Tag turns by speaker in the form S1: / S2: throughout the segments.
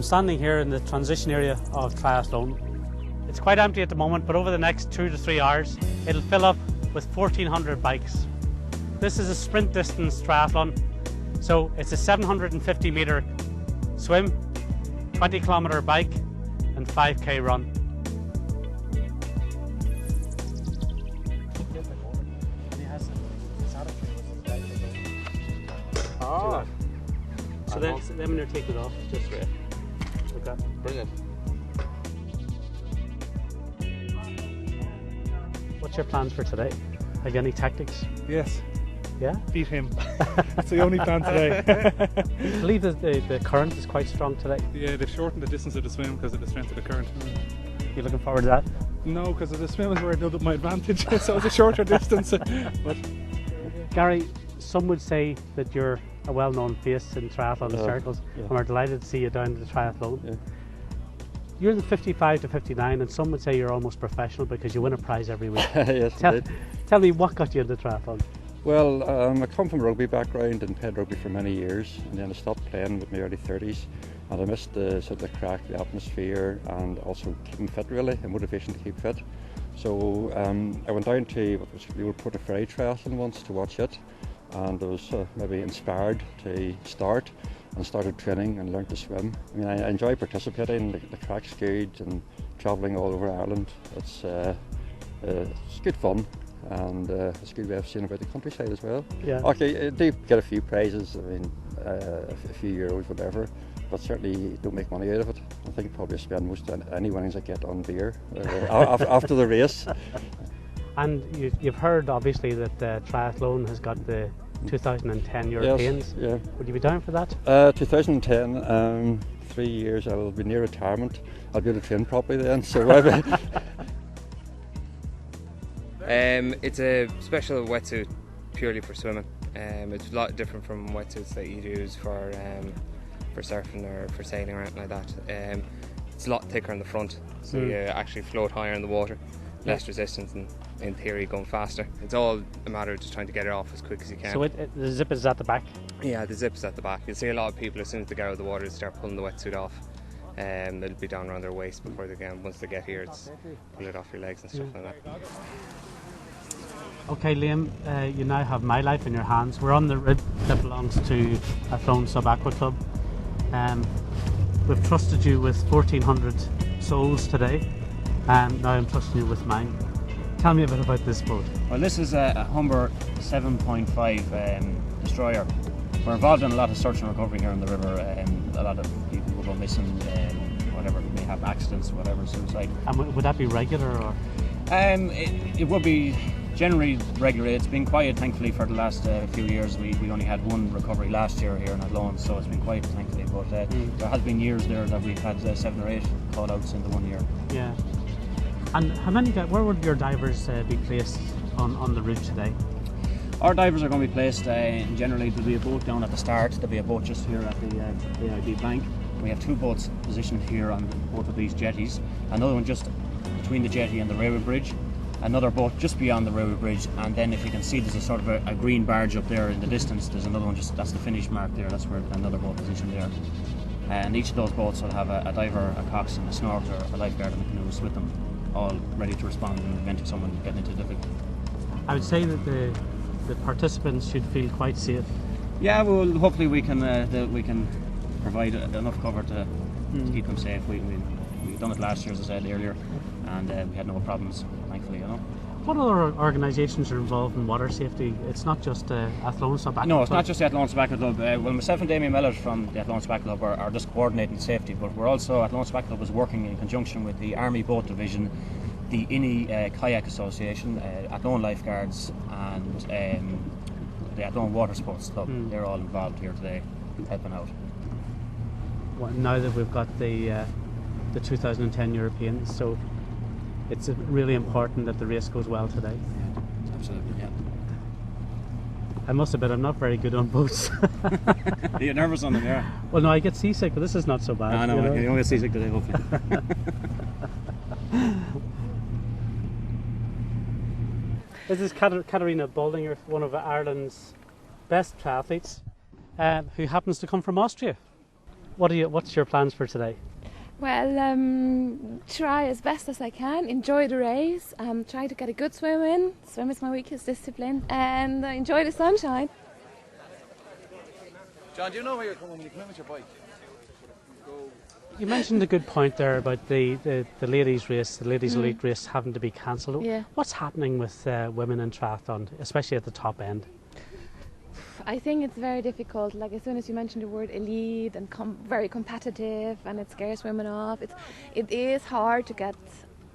S1: standing here in the transition area of triathlone. It's quite empty at the moment, but over the next 2 to 3 hours it'll fill up with 1,400 bikes. This is a sprint distance triathlon, so it's a 750 metre swim, 20 kilometre bike and 5k run.
S2: Oh.
S1: So then when you're taking it off, just right. Okay.
S2: Brilliant.
S1: What's your plans for today? Have you any tactics?
S3: Yes.
S1: Yeah?
S3: Beat him. That's the only plan today.
S1: I believe that the current is quite strong today.
S3: Yeah, they've shortened the distance of the swim because of the strength of the current.
S1: You looking forward to that?
S3: No, because of the swim is where I built up my advantage, so it's a shorter distance. But
S1: Gary, some would say that you're a well-known face in triathlon circles, and we're delighted to see you down at the triathlon.
S2: Yeah.
S1: You're in the 55 to 59, and some would say you're almost professional because you win a prize every week.
S2: Yes,
S1: tell me, what got you into triathlon?
S2: Well, I come from a rugby background and played rugby for many years, and then I stopped playing with my early 30s, and I missed the sort of the crack, the atmosphere, and also keeping fit really, and motivation to keep fit. So I went down to what was the old Port of Ferry triathlon once to watch it, and I was maybe inspired to start and started training and learned to swim. I mean, I enjoy participating. The track's good and travelling all over Ireland. It's good fun, and it's a good way of seeing about the countryside as well.
S1: Yeah.
S2: Okay, I do get a few prizes. I mean, a few euros, whatever. But certainly don't make money out of it. I think probably spend most of any winnings I get on beer after the race. And
S1: you've heard obviously that triathlone has got the 2010 Europeans.
S2: Yes, yeah.
S1: Would you be down for that?
S2: 2010, 3 years. I'll be near retirement. I'll be able to train properly then. So
S4: it's a special wetsuit purely for swimming. It's a lot different from wetsuits that you use for surfing or for sailing or anything like that. It's a lot thicker in the front, so you actually float higher in the water, less resistance, and in theory going faster. It's all a matter of just trying to get it off as quick as you can.
S1: So the zip is at the back?
S4: Yeah, the zip is at the back. You'll see a lot of people as soon as they get out of the water start pulling the wetsuit off. It'll be down around their waist before they get. Once they get here, it's pull it off your legs and stuff like that.
S1: Okay, Liam, you now have my life in your hands. We're on the rib that belongs to Athlone Sub Aqua Club. We've trusted you with 1,400 souls today, and now I'm trusting you with mine. Tell me a bit about this boat.
S5: Well, this is a Humber 7.5 destroyer. We're involved in a lot of search and recovery here on the river. A lot of people will go missing, whatever, may have accidents, whatever, suicide.
S1: And would that be regular, or?
S5: It would be generally regular. It's been quiet, thankfully, for the last few years. We only had one recovery last year here in Athlone, so it's been quiet, thankfully. But there has been years there that we've had 7 or 8 call-outs in the 1 year.
S1: Yeah. And where would your divers be placed on the route today?
S5: Our divers are going to be placed, generally there'll be a boat down at the start, there'll be a boat just here at the AIB bank. We have 2 boats positioned here on both of these jetties, another one just between the jetty and the railway bridge, another boat just beyond the railway bridge, and then if you can see there's a sort of a green barge up there in the distance, there's another one that's the finish mark there, that's where another boat positioned there. And each of those boats will have a diver, a coxswain, a snorkeler, a lifeguard and a canoeist with them, all ready to respond in the event of someone getting into difficulty.
S1: I would say that the participants should feel quite safe.
S5: Yeah, well, hopefully we can provide enough cover to keep them safe. We've done it last year, as I said earlier, and we had no problems, thankfully, you know.
S1: What other organisations are involved in water safety? It's not just Athlone Sub Aqua Club?
S5: No, it's not just the Athlone Sub Aqua Club. Well, myself and Damien Mellett from the Athlone Sub Aqua Club are just coordinating safety, but we're also, Athlone Sub Aqua Club is working in conjunction with the Army Boat Division, the INI Kayak Association, Athlone Lifeguards, and the Athlone Water Sports Club. They're all involved here today, helping out.
S1: Well, now that we've got the 2010 Europeans, so it's really important that the race goes well today.
S5: Absolutely, yeah.
S1: I must admit, I'm not very good on boats.
S5: Are you nervous on them, yeah?
S1: Well, no, I get seasick, but this is not so bad.
S5: No, you don't get seasick today, hopefully.
S1: This is Katarina Boldinger, one of Ireland's best triathletes, who happens to come from Austria. What's your plans for today?
S6: Well, try as best as I can, enjoy the race, try to get a good swim in. Swim is my weakest discipline, and enjoy the sunshine.
S7: John, do you know where you're coming when you come in with your bike?
S1: You mentioned a good point there about the ladies' race, the ladies' elite race having to be cancelled.
S6: Yeah.
S1: What's happening with women in triathlon, especially at the top end?
S6: I think it's very difficult. Like, as soon as you mention the word elite and very competitive, and it scares women off. It is hard to get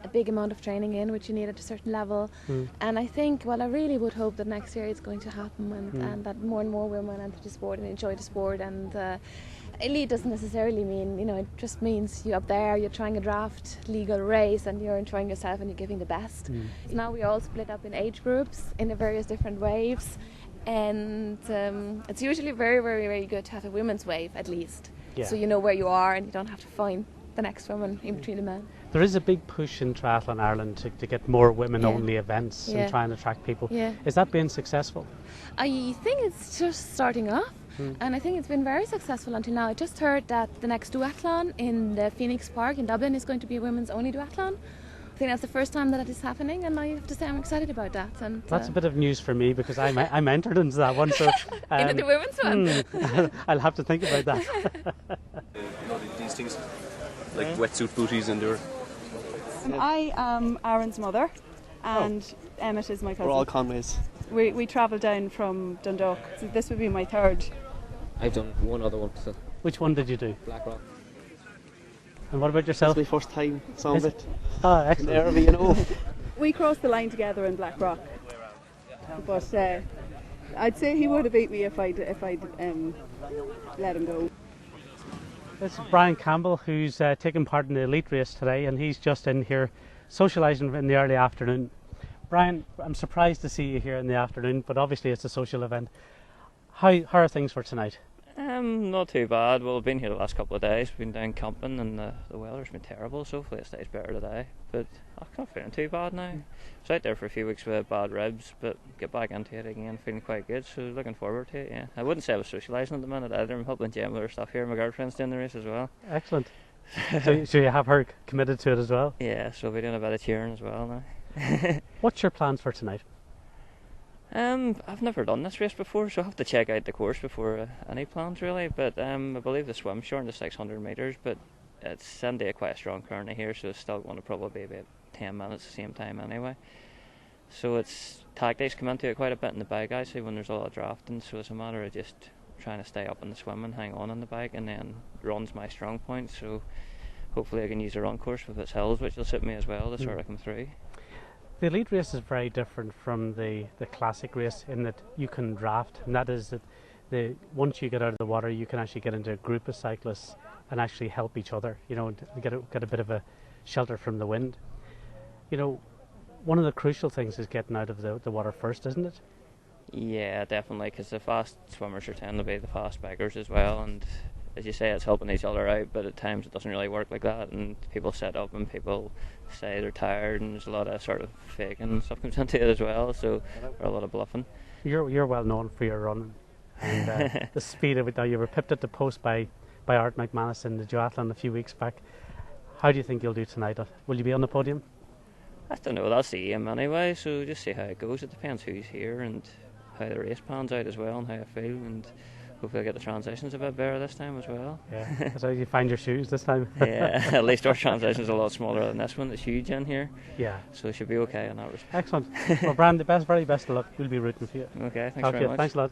S6: a big amount of training in, which you need at a certain level. And I think, well, I really would hope that next year it's going to happen, and that more and more women enter the sport and enjoy the sport. And elite doesn't necessarily mean, it just means you're up there, you're trying a draft legal race, and you're enjoying yourself and you're giving the best. Now we all split up in age groups in the various different waves. And it's usually very, very, very good to have a women's wave at least.
S1: Yeah.
S6: So you know where you are and you don't have to find the next woman in between the men.
S1: There is a big push in Triathlon Ireland to get more women-only events and try and attract people.
S6: Yeah.
S1: Is that being successful?
S6: I think it's just starting off, and I think it's been very successful until now. I just heard that the next duathlon in the Phoenix Park in Dublin is going to be a women's-only duathlon. I think that's the first time that is happening, and I have to say I'm excited about that. And
S1: that's a bit of news for me because I'm entered into that one. So
S6: into the women's one.
S1: I'll have to think about that.
S7: These things, like wetsuit booties and their...
S8: I am Aaron's mother, and Emmett is my cousin.
S9: We're all Conways.
S8: We travelled down from Dundalk, so this would be my third.
S10: I've done one other one. So.
S1: Which one did you do?
S10: Black Rock.
S1: And what about yourself?
S9: It's my first time, so I'm a bit
S1: excellent.
S9: nervy,
S8: We crossed the line together in Black Rock, but I'd say he would have beat me if I'd let him go.
S1: This is Brian Campbell, who's taking part in the elite race today, and he's just in here socialising in the early afternoon. Brian, I'm surprised to see you here in the afternoon, but obviously it's a social event. How are things for tonight?
S10: Not too bad. Well, I've been here the last couple of days. We've been down camping and the weather's been terrible, so hopefully it stays better today. But I'm not feeling too bad now. I was out there for a few weeks with bad ribs, but get back into it again, feeling quite good, so looking forward to it, yeah. I wouldn't say I was socialising at the minute either. I'm helping Jem with her stuff here. My girlfriend's doing the race as well.
S1: Excellent. So you have her committed to it as well?
S10: Yeah, so we're doing a bit of cheering as well now.
S1: What's your plans for tonight?
S10: I've never done this race before, so I have to check out the course before any plans really. But I believe the swim short is 600 metres, but it's Sunday quite a strong current here, so it's still going to probably be about 10 minutes the same time anyway. So it's tactics come into it quite a bit in the bike, I see, when there's a lot of drafting. So it's a matter of just trying to stay up in the swim and hang on the bike, and then run's my strong point. So hopefully I can use a run course with its hills, which will suit me as well to sort of come through.
S1: The elite race is very different from the classic race in that you can draft, and that is that once you get out of the water you can actually get into a group of cyclists and actually help each other, and get a bit of a shelter from the wind. One of the crucial things is getting out of the water first, isn't it?
S10: Yeah, definitely, because the fast swimmers tend to be the fast bikers as well, and as you say, it's helping each other out, but at times it doesn't really work like that, and people set up and people say they're tired, and there's a lot of sort of faking and stuff comes into it as well, so or a lot of bluffing.
S1: You're well known for your running and the speed of it. Now, you were pipped at the post by Art McManus in the duathlon a few weeks back. How do you think you'll do tonight? Will you be on the podium?
S10: I don't know, that's the aim anyway, so just see how it goes. It depends who's here and how the race pans out as well, and how I feel, and hopefully I get the transitions a bit better this time as well.
S1: Yeah, so you find your shoes this time?
S10: Yeah, at least our transition's a lot smaller than this one. It's huge in here.
S1: Yeah.
S10: So it should be okay in that respect.
S1: Excellent. Well, Brian, the very best of luck. We'll be rooting for you.
S10: Okay, thanks very much.
S1: Thanks a lot.